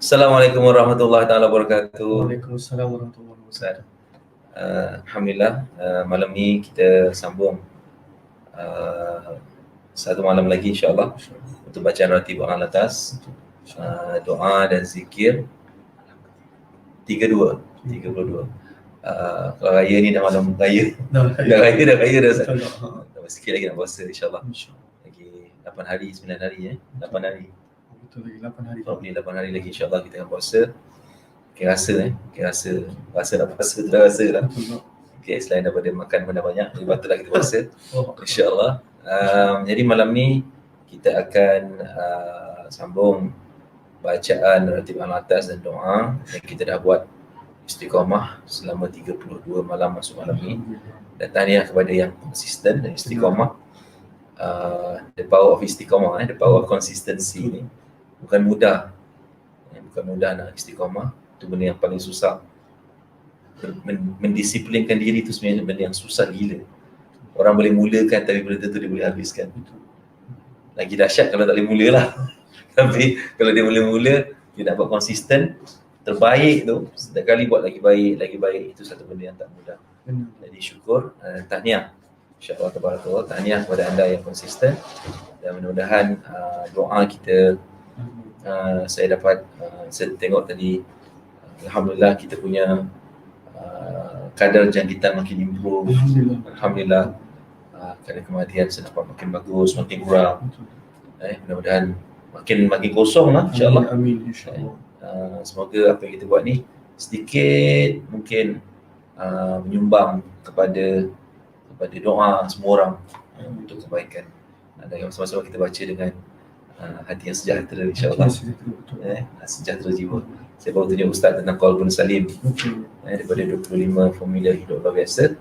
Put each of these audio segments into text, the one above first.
Assalamualaikum warahmatullahi taala wabarakatuh. Waalaikumsalam warahmatullahi Ustaz. wabarakatuh. Alhamdulillah, malam ni kita sambung satu malam lagi insya-Allah untuk bacaan ratib Quran atas, doa dan zikir 32. Kalau raya ni dah malam raya. Dah raya dah Ustaz. Sikit lagi nak puasa insya-Allah. Lagi 8 hari, 9 hari 8 hari. Betul lagi 8 hari. Probably 8 hari lagi insya-Allah kita akan puasa. Rasa nak puasa tu dah rasa lah. Okay, selain daripada makan benda banyak, jadi patutlah kita puasa insya-Allah. Jadi malam ni kita akan sambung bacaan ratib al-atas dan doa yang kita dah buat istiqamah selama 32 malam masuk malam ni. Dan tahniah kepada yang konsisten dan istiqamah. The power of istiqamah, the power of consistency ni bukan mudah nak istiqamah. Itu benda yang paling susah. Mendisiplinkan diri itu sebenarnya benda yang susah gila. Orang boleh mulakan tapi belum tentu dia boleh habiskan. Lagi dahsyat kalau tak boleh mula lah. Tapi kalau dia mula, dia nak buat konsisten, terbaik tu, setiap kali buat lagi baik, itu satu benda yang tak mudah. Jadi syukur, tahniah insya-Allah tabarakallah, tahniah kepada anda yang konsisten, dan mudah-mudahan doa kita, saya dapat saya tengok tadi, alhamdulillah kita punya kadar jangkitan makin improve. Alhamdulillah, kadar kematian saya dapat makin bagus, makin kurang. Mudah-mudahan makin kosong lah insya-Allah. Amin insya-Allah. Semoga apa yang kita buat ni sedikit mungkin menyumbang kepada doa semua orang untuk kebaikan. Dan sama-sama kita baca dengan hati yang sejahtera insya-Allah. Sejahtera jiwa. Saya baru tunjuk Ustaz tentang Qalbun Salim. Daripada 25 formula hidup luar biasa.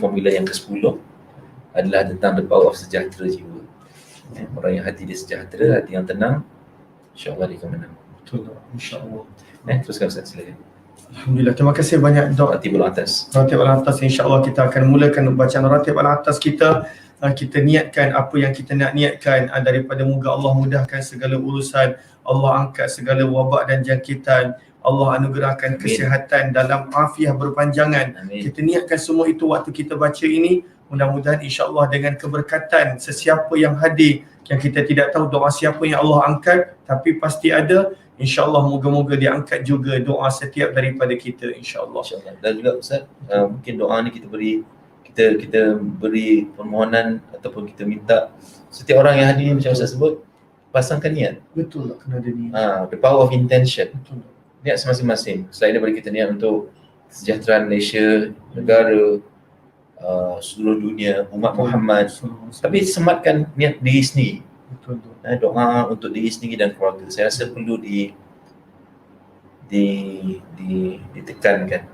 Formula yang ke-10 adalah tentang the power of sejahtera jiwa. Orang yang hati dia sejahtera, hati yang tenang, insya-Allah dia akan menang. Betul, insya-Allah. Teruskan Ustaz, silakan. Alhamdulillah, terima kasih banyak Dok. Ratib al-atas. Ratib al-atas, insya-Allah kita akan mulakan bacaan ratib al-atas kita. Kita niatkan apa yang kita nak niatkan, daripada moga Allah mudahkan segala urusan, Allah angkat segala wabak dan jangkitan, Allah anugerahkan kesihatan dalam afiah berpanjangan. Amin. Kita niatkan semua itu waktu kita baca ini. Mudah-mudahan insya-Allah dengan keberkatan sesiapa yang hadir, yang kita tidak tahu doa siapa yang Allah angkat, tapi pasti ada, insya-Allah moga-moga diangkat juga doa setiap daripada kita insya-Allah. Dan juga Ustaz, mungkin doa ni kita beri permohonan ataupun kita minta setiap orang yang hadir macam Ustaz sebut, pasangkan niat. Betul lah, kena ada niat. The power of intention. Betul. Niat masing-masing. Selain daripada kita niat untuk kesejahteraan Malaysia, negara, seluruh dunia, umat Muhammad, tapi sematkan niat diri sendiri. Betul. Doa untuk diri sendiri dan keluarga. Saya rasa perlu ditekankan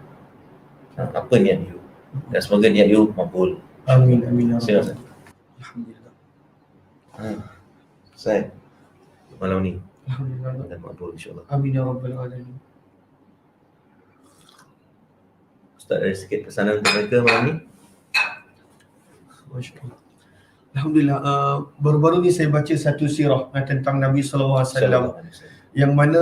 apa niat you, dan semoga niat you makbul. Amin. Silakan. Alhamdulillah. Saya malam ni Alhamdulillah. dan makbul insya-Allah. Amin ya rabbal alamin. Ustaz, ada sikit pesanan untuk mereka malam ni. Masya-Allah. Alhamdulillah, baru-baru ni saya baca satu sirah tentang Nabi sallallahu alaihi wasallam, yang mana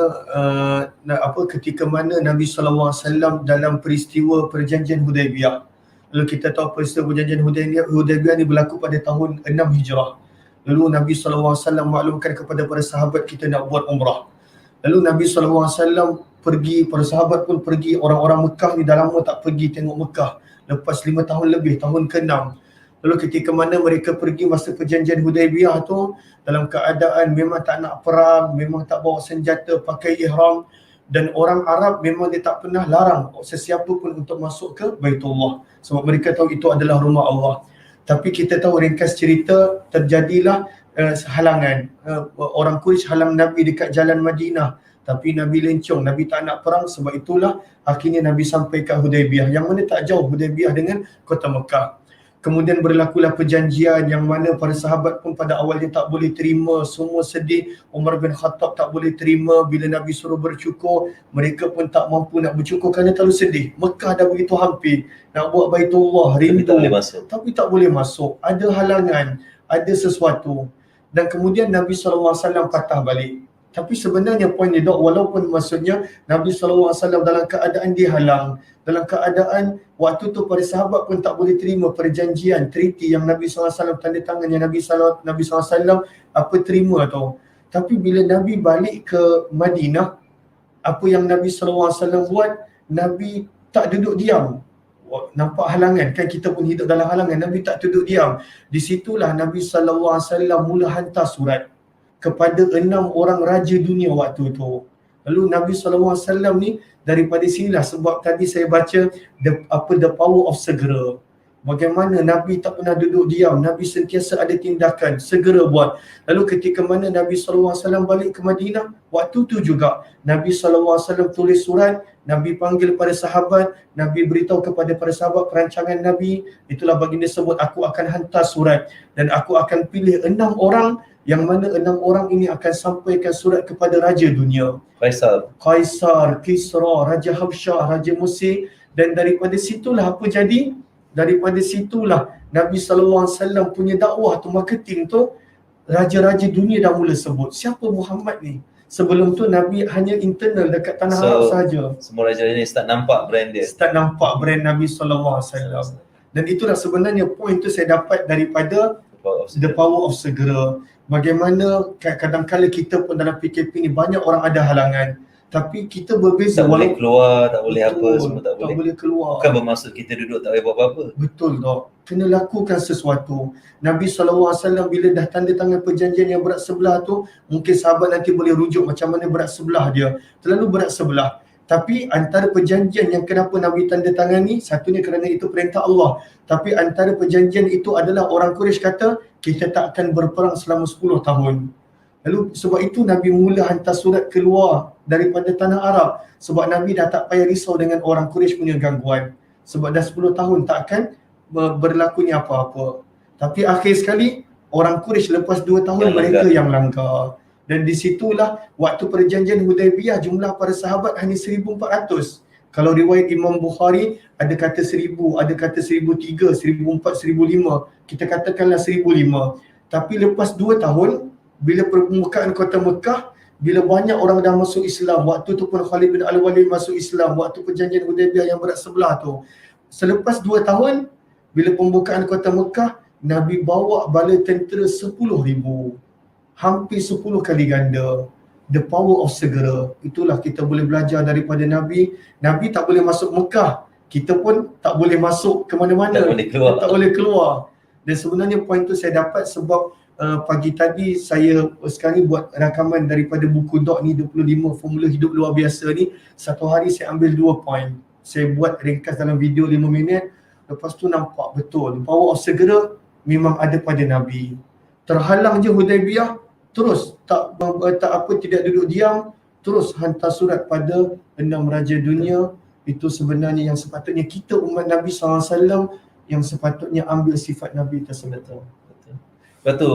ketika mana Nabi sallallahu alaihi wasallam dalam peristiwa perjanjian Hudaibiyah. Lalu kita tahu peristiwa perjanjian Hudaibiyah ni berlaku pada tahun 6 Hijrah. Lalu Nabi sallallahu alaihi wasallam maklumkan kepada para sahabat kita nak buat umrah. Lalu Nabi sallallahu alaihi wasallam pergi, para sahabat pun pergi, orang-orang Mekah ni dah lama tak pergi tengok Mekah. Lepas 5 tahun lebih, tahun ke-6. Lalu ketika mana mereka pergi masa perjanjian Hudaibiyah tu, dalam keadaan memang tak nak perang, memang tak bawa senjata, pakai ihram, dan orang Arab memang dia tak pernah larang sesiapa pun untuk masuk ke Baitullah, sebab mereka tahu itu adalah rumah Allah. Tapi kita tahu ringkas cerita, terjadilah halangan. Orang Quraisy halang Nabi dekat jalan Madinah, tapi Nabi lencong, Nabi tak nak perang. Sebab itulah akhirnya Nabi sampai ke Hudaibiyah, yang mana tak jauh Hudaibiyah dengan kota Mekah. Kemudian berlakulah perjanjian yang mana para sahabat pun pada awalnya tak boleh terima, semua sedih. Umar bin Khattab tak boleh terima bila Nabi suruh bercukur, mereka pun tak mampu nak bercukur kerana terlalu sedih. Mekah dah begitu hampir, nak buat Baitullah, rindu, tapi tak boleh masuk. Ada halangan, ada sesuatu. Dan kemudian Nabi SAW patah balik. Tapi sebenarnya poin dia dok, walaupun maksudnya Nabi SAW dalam keadaan dihalang, dalam keadaan waktu tu para sahabat pun tak boleh terima perjanjian, treaty yang Nabi SAW tanda tangan, yang Nabi SAW apa terima tu. Tapi bila Nabi balik ke Madinah, apa yang Nabi SAW buat, Nabi tak duduk diam. Nampak halangan, kan kita pun hidup dalam halangan, Nabi tak duduk diam. Di situlah Nabi SAW mula hantar surat kepada 6 orang raja dunia waktu tu. Lalu Nabi SAW ni daripada sinilah, sebab tadi saya baca the power of segera. Bagaimana Nabi tak pernah duduk diam, Nabi sentiasa ada tindakan, segera buat. Lalu ketika mana Nabi SAW balik ke Madinah, waktu tu juga Nabi SAW tulis surat, Nabi panggil para sahabat, Nabi beritahu kepada para sahabat perancangan Nabi. Itulah baginda sebut, aku akan hantar surat dan aku akan pilih 6 orang, yang mana 6 orang ini akan sampaikan surat kepada raja dunia. Kaisar, Kisra, Raja Habsyah, Raja Mesir. Dan daripada situlah apa jadi? Daripada situlah Nabi SAW punya dakwah tu, marketing tu, raja-raja dunia dah mula sebut, siapa Muhammad ni? Sebelum tu Nabi hanya internal dekat tanah Arab sahaja. Semua raja ni start nampak brand dia. Start nampak brand Nabi SAW. Dan itulah sebenarnya point tu saya dapat daripada the power of segera. Bagaimana kadang-kadang kita pun dalam PKP ni banyak orang ada halangan, tapi kita berbeza. Tak boleh keluar, tak boleh apa, semua tak boleh. Tak boleh keluar. Bukan bermaksud kita duduk tak boleh buat apa-apa. Betul dok. Kena lakukan sesuatu. Nabi SAW bila dah tanda tangan perjanjian yang berat sebelah tu, mungkin sahabat nanti boleh rujuk macam mana berat sebelah dia. Terlalu berat sebelah. Tapi antara perjanjian yang kenapa Nabi tanda tangan ni, satunya kerana itu perintah Allah. Tapi antara perjanjian itu adalah orang Quraisy kata, kita tak akan berperang selama 10 tahun. Lalu sebab itu Nabi mula hantar surat keluar daripada tanah Arab. Sebab Nabi dah tak payah risau dengan orang Quraisy punya gangguan. Sebab dah 10 tahun tak akan berlakunya apa-apa. Tapi akhir sekali, orang Quraisy lepas 2 tahun mereka yang langgar. Dan di situlah waktu perjanjian Hudaibiyah jumlah para sahabat hanya 1,400. Kalau riwayat Imam Bukhari ada kata 1,000, ada kata 1,003, 1,004, 1,005. Kita katakanlah 1,005. Tapi lepas 2 tahun, bila permukaan kota Mekah, bila banyak orang dah masuk Islam, waktu tu pun Khalid bin Al-Walid masuk Islam, waktu perjanjian Hudaibiyah yang berat sebelah tu. Selepas 2 tahun, bila pembukaan kota Mekah, Nabi bawa bala tentera 10,000. Hampir 10 kali ganda. The power of segera. Itulah kita boleh belajar daripada Nabi. Nabi tak boleh masuk Mekah, kita pun tak boleh masuk ke mana-mana. Tak boleh keluar. Tak boleh keluar. Dan sebenarnya poin tu saya dapat sebab pagi tadi saya sekarang ni buat rakaman daripada buku Doc ni, 25 formula hidup luar biasa ni. Satu hari saya ambil 2 poin. Saya buat ringkas dalam video 5 minit. Lepas tu nampak betul power of segera memang ada pada Nabi. Terhalang je Hudaibiyah, terus tidak duduk diam, terus hantar surat pada 6 raja dunia. Itu sebenarnya yang sepatutnya kita umat Nabi SAW yang sepatutnya ambil sifat Nabi tersebut. Sebab tu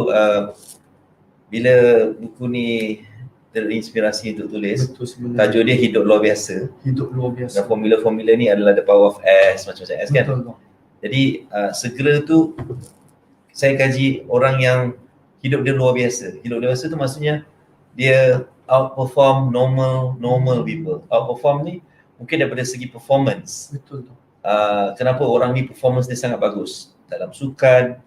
bila buku ni terinspirasi untuk tulis, tajuk dia Hidup Luar Biasa. Hidup luar biasa. Dan formula-formula ni adalah the power of S, macam-macam S kan. Betul. Jadi segera tu saya kaji orang yang hidup dia luar biasa. Hidup luar biasa tu maksudnya dia outperform normal people. Outperform ni mungkin daripada segi performance. Betul. Kenapa orang ni performance dia sangat bagus dalam sukan,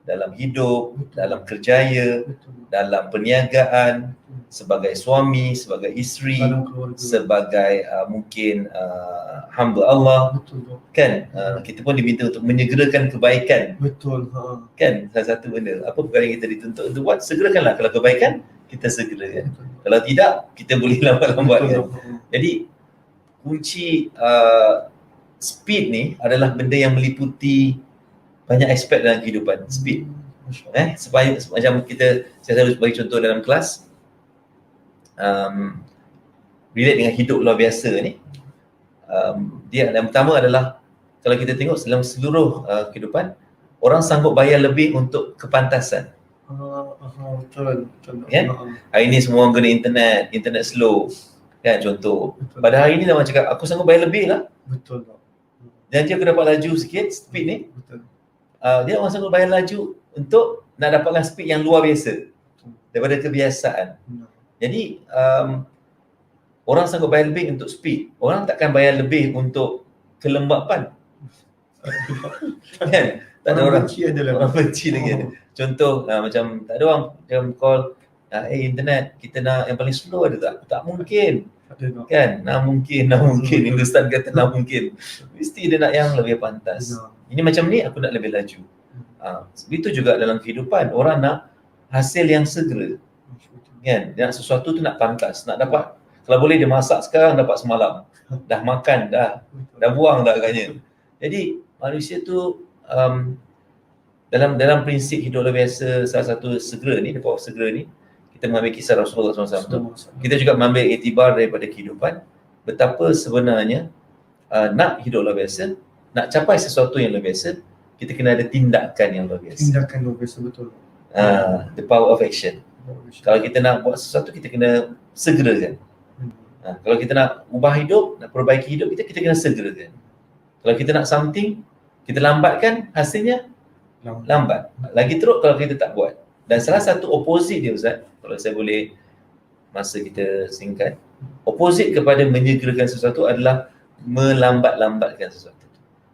dalam hidup, dalam kerjaya, dalam perniagaan, sebagai suami, sebagai isteri, sebagai mungkin hamba Allah. Kan? Kita pun diminta untuk menyegerakan kebaikan. Betul. Kan? Salah satu benda. Apa perkara yang kita dituntut untuk buat? Segerakanlah. Kalau kebaikan, kita segerakan. Kalau tidak, kita boleh lambat-lambat kan? Jadi kunci speed ni adalah benda yang meliputi banyak aspek dalam kehidupan. Speed. Supaya macam saya selalu bagi contoh dalam kelas, relate dengan hidup luar biasa ni. Dia yang pertama adalah kalau kita tengok dalam seluruh kehidupan, orang sanggup bayar lebih untuk kepantasan. Betul. Kan? Hari ni semua orang guna internet slow. Kan contoh. Pada hari ni orang cakap aku sanggup bayar lebih lah. Betul. Janji aku dapat laju sikit speed ni. Betul. Dia orang sanggup bayar laju untuk nak dapatkan speed yang luar biasa daripada kebiasaan. Jadi orang sanggup bayar lebih untuk speed. Orang takkan bayar lebih untuk kelembapan. Kan? Tak ada orang benci adalah orang benci lagi ada. Contoh macam tak ada orang macam call internet kita nak yang paling slow ada tak? Tak mungkin. Kan? Nak mungkin Hindustan kata nak mungkin. Mesti dia nak yang lebih pantas. Ini macam ni aku nak lebih laju. Begitu juga dalam kehidupan, orang nak hasil yang segera. Kan? Dia nak sesuatu tu nak pantas, nak dapat. Kalau boleh dia masak sekarang dapat semalam. Dah makan dah buang dah agaknya. Jadi manusia tu dalam prinsip hidup luar biasa, salah satu segera ni, the power of segera ni, kita mengambil kisah Rasulullah SAW tu, kita juga mengambil iktibar daripada kehidupan betapa sebenarnya nak hidup luar biasa, nak capai sesuatu yang luar biasa, kita kena ada tindakan yang luar biasa. Tindakan luar biasa, betul. The power of action. Kalau kita nak buat sesuatu, kita kena segerakan. Kalau kita nak ubah hidup, nak perbaiki hidup kita kena segerakan. Kalau kita nak something, kita lambatkan, hasilnya lambat. Lagi teruk kalau kita tak buat. Dan salah satu opposite dia Ustaz, kalau saya boleh masa kita singkat, opposite kepada menyegerakan sesuatu adalah melambat-lambatkan sesuatu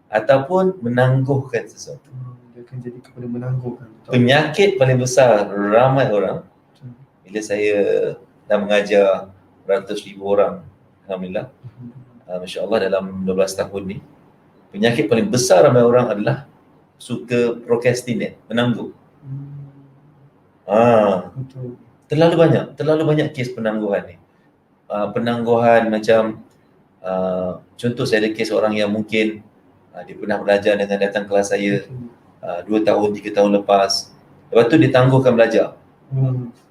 ataupun menangguhkan sesuatu. Dia akan jadi kepada menangguhkan. Penyakit paling besar ramai orang, bila saya dah mengajar ratus ribu orang, alhamdulillah, Masya Allah dalam 12 tahun ni, penyakit paling besar ramai orang adalah suka procrastinate, menangguh. Terlalu banyak kes penangguhan ni. Penangguhan macam contoh saya ada kes orang yang mungkin dia pernah belajar dengan datang kelas saya 2 tahun, 3 tahun lepas. Lepas tu dia tangguhkan belajar.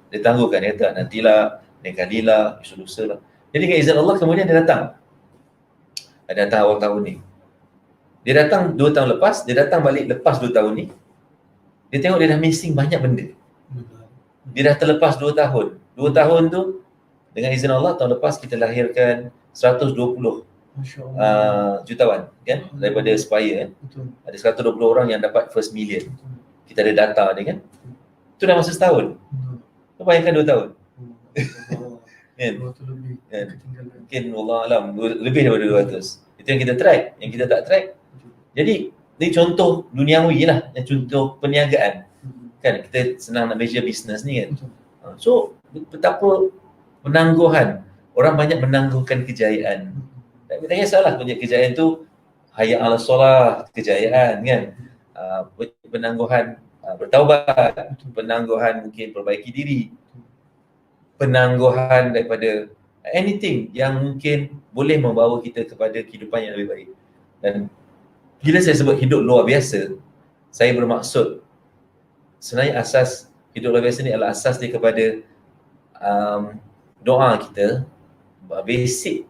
Dia tangguhkan, dia kata nantilah, lain kalilah, lusa lah. Jadi dengan izin Allah kemudian dia datang. Dia datang awal tahun ni. Dia datang 2 tahun lepas, dia datang balik lepas 2 tahun ni. Dia tengok dia dah missing banyak benda. Dia dah terlepas 2 tahun. 2 tahun tu dengan izin Allah tahun lepas kita lahirkan 120 jutawan kan daripada Aspire kan. Ada 120 orang yang dapat first million. Kita ada data dia kan. Itu dah masa setahun. Kau bayangkan 2 tahun. Kan? Mungkin Allah alam lebih daripada 200. Itu yang kita track, yang kita tak track. Jadi ini contoh duniawi lah, contoh perniagaan. Kan kita senang nak measure business ni kan. So betapa penangguhan, orang banyak menangguhkan kejayaan. Tak kisahlah kejayaan tu hayya 'ala solah, kejayaan kan. Penangguhan bertaubat, penangguhan mungkin perbaiki diri, penangguhan daripada anything yang mungkin boleh membawa kita kepada kehidupan yang lebih baik. Dan bila saya sebut hidup luar biasa, saya bermaksud sebenarnya asas hidup luar biasa ni adalah asas dia kepada doa kita. Basic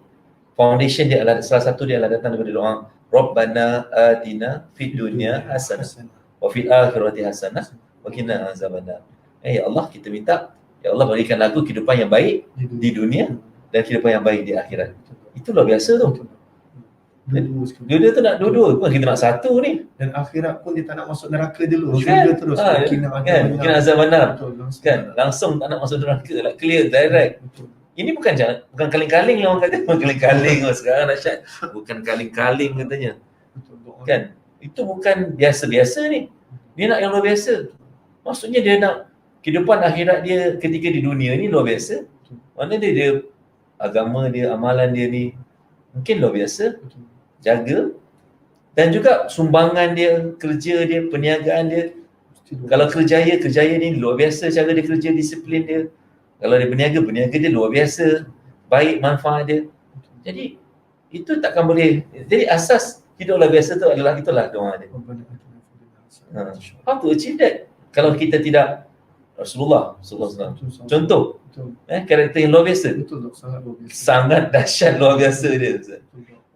foundation dia adalah, salah satu dia adalah datang daripada doa Rabbana atina fid dunya hasanah wa fil akhirati hasanah wa qina azabannar. Ya Allah, kita minta ya Allah berikan aku kehidupan yang baik di dunia dan kehidupan yang baik di akhirat. Itu luar biasa tu. Dua-dua tu nak dua-dua, bukan kita nak satu ni. Dan akhirat pun dia tak nak masuk neraka dulu, syurga terus. Mungkin azab benar. Kan langsung tak nak masuk neraka lah, clear, direct. Ini bukan kaling-kaling lah orang kata. Bukan kaling-kaling sekarang dahsyat. Bukan kaling-kaling katanya. Kan? Itu bukan biasa-biasa ni. Dia nak yang luar biasa. Maksudnya dia nak kehidupan akhirat dia ketika di dunia ni luar biasa. Mana dia agama dia, amalan dia ni mungkin luar biasa. Jaga. Dan juga sumbangan dia, kerja dia, perniagaan dia. Kalau kerjaya ni luar biasa cara dia kerja, disiplin dia. Kalau dia berniaga dia luar biasa. Baik manfaat dia. Jadi itu takkan boleh. Jadi asas hidup luar biasa tu adalah itulah doa dia. How to achieve that? Kalau kita tidak Rasulullah SAW. Contoh, karakter yang luar biasa. Sangat dahsyat luar biasa dia.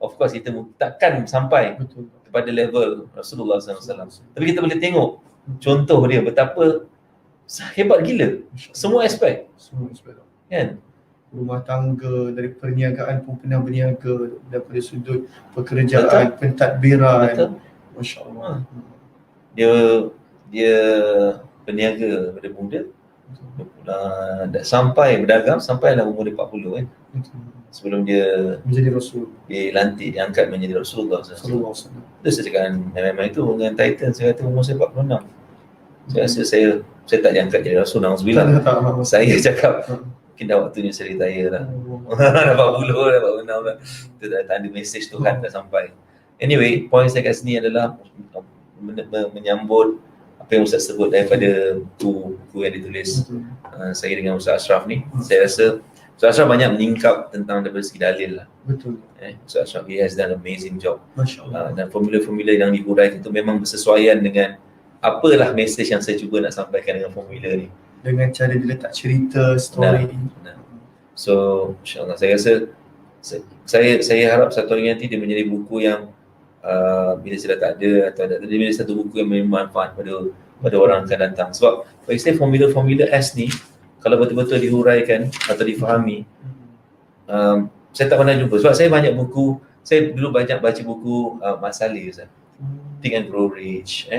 Of course kita takkan sampai kepada level Rasulullah SAW. Tapi kita boleh tengok contoh dia betapa hebat gila. Semua aspek. Kan? Rumah tangga, dari perniagaan pun pernah berniaga, daripada sudut pekerjaan, pentadbiran. Masya Allah. Dia berniaga daripada muda. Dah sampai berdagang sampai lah umur dia 40 kan. Sebelum dia Menjadi Rasul dilantik, diangkat menjadi Rasulullah SAW. Sallallahu Alaihi Wasallam. Itu saya cakap memang itu dengan Titan, saya kata umur saya 46. Saya rasa saya tak diangkat jadi Rasul, na'udzubillah. Saya cakap mungkin dah waktunya saya retire lah. Dah 40 dah 46 dah. Itu dah tanda mesej Tuhan dah sampai. Anyway, point saya kat sini adalah menyambut apa yang Ustaz sebut daripada buku yang ditulis saya dengan Ustaz Ashraf ni. Saya rasa Ustaz Ashraf banyak menyingkap tentang daripada segi dalil lah. Betul. Ustaz Ashraf, he has done an amazing job. Masya Allah. Dan formula-formula yang dihuraikan itu memang bersesuaian dengan apalah mesej yang saya cuba nak sampaikan dengan formula ni. Dengan cara diletak cerita, story. Nah. So, insyaAllah saya rasa saya harap satu hari nanti dia menjadi buku yang bila saya dah tak ada atau dia menjadi satu buku yang bermanfaat pada orang akan datang. Sebab bagi saya formula-formula S ni kalau betul-betul dihuraikan atau difahami, saya tak pernah jumpa. Sebab saya banyak buku, saya dulu banyak baca buku Mat Salleh, Ustaz. Think and Grow Rich,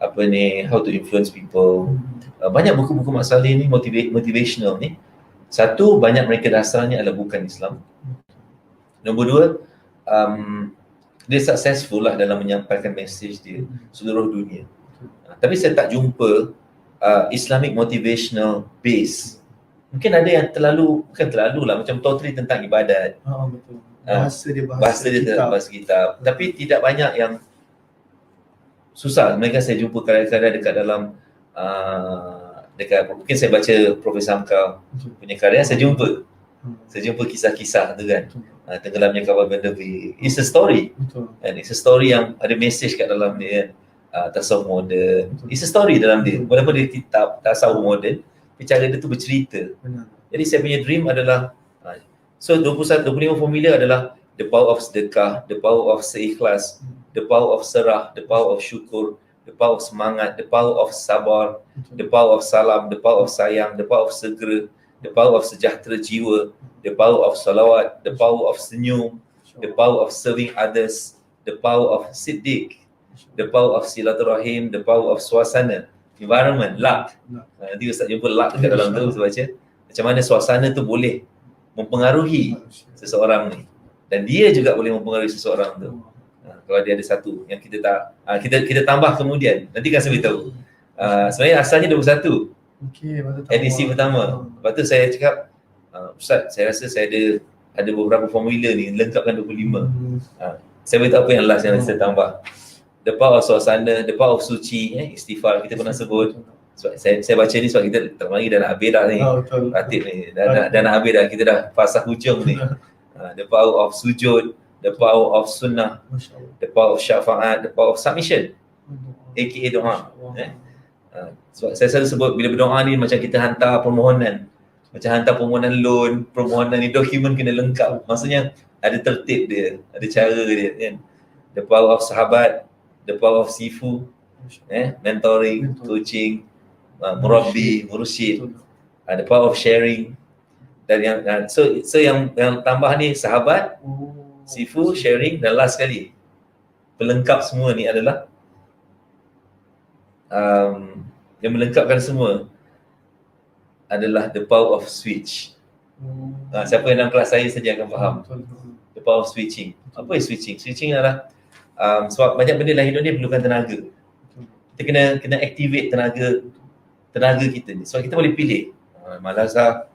How to Influence People. Banyak buku-buku Mat Salleh ni motivational ni. Satu, banyak mereka dasarnya adalah bukan Islam. Nombor dua, dia successful lah dalam menyampaikan mesej dia seluruh dunia. Tapi saya tak jumpa Islamic motivational base. Mungkin ada yang bukan terlalu lah, macam totally tentang ibadat. Betul. Bahasa dia bahasa kitab. Tapi tidak banyak yang susah. Mereka saya jumpa kadang-kadang dekat dalam mungkin saya baca Profesor Hamka punya karya, saya jumpa kisah-kisah tu kan. Tenggelamnya kapal Benderby. It's a story. Betul. And it's a story yang ada message kat dalam dia kan. Tasawuf moden. It's a story dalam dia. Walaupun dia kitab tasawuf moden, tapi cara dia tu bercerita. Benar. Jadi saya punya dream adalah 25 formula adalah the power of sedekah, the power of seikhlas, the power of serah, the power of syukur, the power of semangat, the power of sabar, the power of salam, the power of sayang, the power of segera, the power of sejahtera jiwa, the power of salawat, the power of senyum, the power of serving others, the power of siddiq, the power of silaturahim, the power of suasana, environment, luck. Nanti Ustaz jumpa luck dekat dalam tu, saya baca macam mana suasana tu boleh mempengaruhi seseorang ni, dan dia juga boleh mempengaruhi seseorang tu. Kalau dia ada satu yang kita tak kita tambah kemudian, nanti kan saya beritahu. Sebenarnya asalnya 21. Okey, edisi pertama. Lepas tu saya cakap, Ustaz, saya rasa saya ada beberapa formula ni, lengkapkan 25. Saya beritahu apa yang last yang saya tambah. The power of suasana, the power of suci, istighfar kita pernah sebut. Sebab saya baca ni sebab kita tak lagi dah nak habis dah ni. Ratib ni. Dah nak habis dah, kita dah fasah hujung ni. The power of sujud, the power of sunnah, the power of syafaat, the power of submission, aka doa. Sebab saya selalu sebut bila berdoa ni macam kita hantar permohonan. Macam hantar permohonan loan, permohonan ni dokumen kena lengkap. Maksudnya ada tertib dia, ada cara dia kan. The power of sahabat, the power of sifu, mentoring, coaching, murabbi, mursyid, the power of sharing. Dan yang yang tambah ni sahabat, sifu, sharing, dan last sekali pelengkap semua ni adalah yang melengkapkan semua adalah the power of switch. Siapa yang dalam kelas saya saja akan faham. The power of switching. Apa is switching? Switching adalah sebab banyak benda dalam hidup ni perlukan tenaga. Kita kena activate tenaga kita ni. Sebab kita boleh pilih. Malas lah.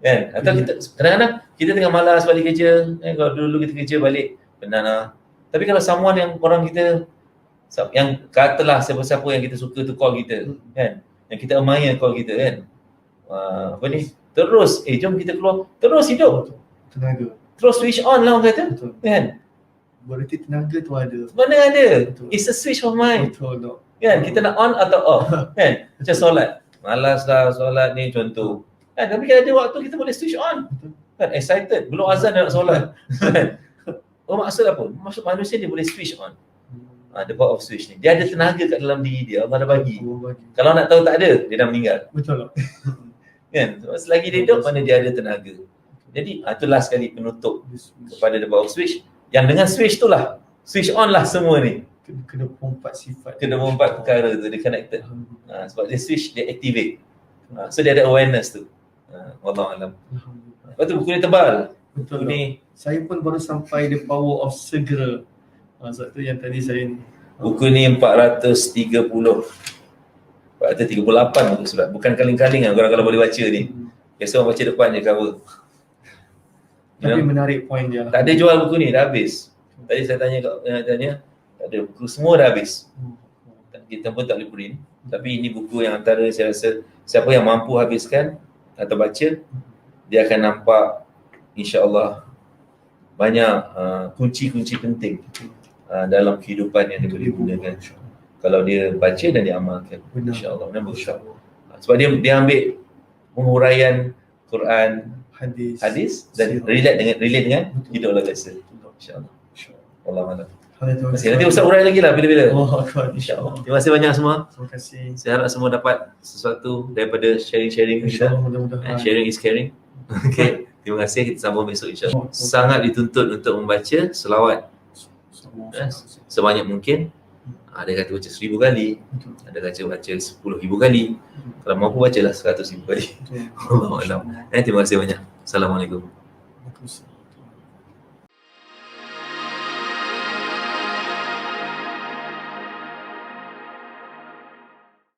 Kan? Atau kita kadang-kadang kita tengah malas balik kerja. Kalau dulu kita kerja balik penat lah. Tapi kalau someone yang orang kita yang katalah siapa-siapa yang kita suka tu call kita kan, yang kita admire call kita kan, apa ni, terus jom kita keluar, terus hidup tenaga, terus switch on lah orang kata. Betul. Kan, berarti tenaga tu ada, mana ada. Betul. It's a switch of mind. Betul. Kan, kita nak on atau off. Kan, macam solat, malas lah solat ni contoh kan, tapi kalau ada waktu kita boleh switch on. Betul. Kan, excited, belum azan dah nak solat. Maksud apa? Maksud manusia dia boleh switch on. The power of switch ni. Dia ada tenaga kat dalam diri dia. Allah dah bagi. Kalau nak tahu tak ada, dia dah meninggal. Betul. Kan? So, selagi dia hidup, mana dia ada tenaga. Jadi, itu last kali penutup kepada the power of switch. Yang dengan switch tu lah, switch on lah semua ni. Kena 24 sifat. Kena 4 perkara tu dia connected. Alhamdulillah. Sebab dia switch, dia activate. So dia ada awareness tu. Wallahualam. Alhamdulillah. Lepas tu buku ni tebal. Betul Buku tak? ni Saya pun baru sampai the power of segera. Sebab tu yang tadi saya ni. buku ni 438 muka surat. Bukan kaling-kaling lah kalau boleh baca ni. Biasa orang baca depan je cover. Tapi menarik point dia lah. Tak ada jual buku ni, dah habis. Tadi saya tanya tak ada, buku semua dah habis. Kita pun tak boleh print. Tapi ini buku yang antara saya rasa siapa yang mampu habiskan atau baca, dia akan nampak insya-Allah banyak kunci-kunci penting dalam kehidupan yang dia boleh gunakan kalau dia baca dan dia amalkan. Benar. Insya-Allah. Sebab dia ambil penguraian Quran, hadis dan relate dengan hidup Allah biasa. Insya-Allah. Wallahualam. Nanti Ustaz urai lagi lah bila-bila. InsyaAllah. Terima kasih banyak semua. Terima kasih. Saya harap semua dapat sesuatu daripada sharing-sharing kita. InsyaAllah mudah-mudahan. And sharing is caring. Okay. Terima kasih. Kita sambung besok insyaAllah. Sangat dituntut untuk membaca selawat sebanyak mungkin. Ada kata baca 1000 kali. Ada kata baca 10,000 kali. Kalau mampu bacalah 100,000 kali. Wallahualam. Terima kasih banyak. Assalamualaikum. Waalaikumsalam.